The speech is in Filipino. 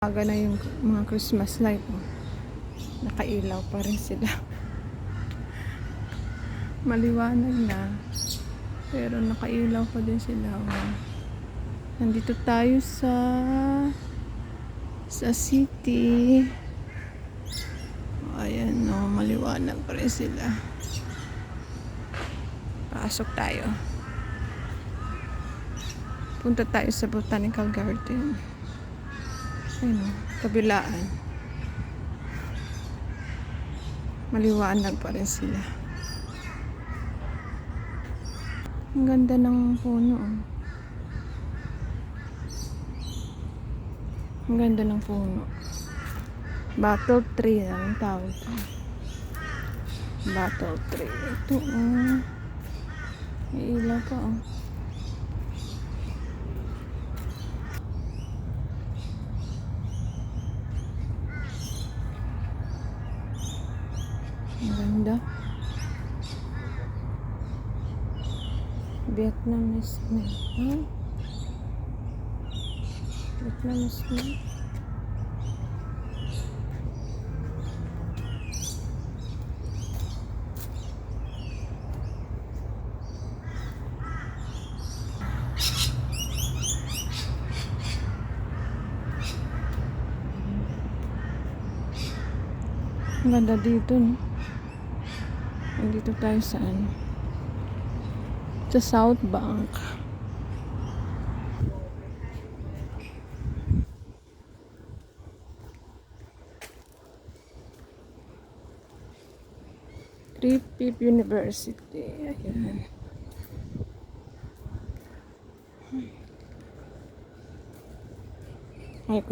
Aga na yung mga Christmas light, oh. Nakailaw pa rin sila. Maliwanag na, pero nakailaw pa din sila, oh. Nandito tayo sa city. Ayan, oh, maliwanag pa rin sila. Pasok tayo. Punta tayo sa Botanical Garden. Ayun, kabilaan. Maliwanag pa rin sila. Ang ganda ng puno, oh. Ang ganda ng puno. Battle tree ang tawag. Battle tree. Ito, oh. May ilaw pa, oh. Ang ganda. Vietnamese na. Huh? Vietnamese na. Ang ganda dito, no? Dito tayo sa sa South Bank. Griffith University. Ayan. Ay,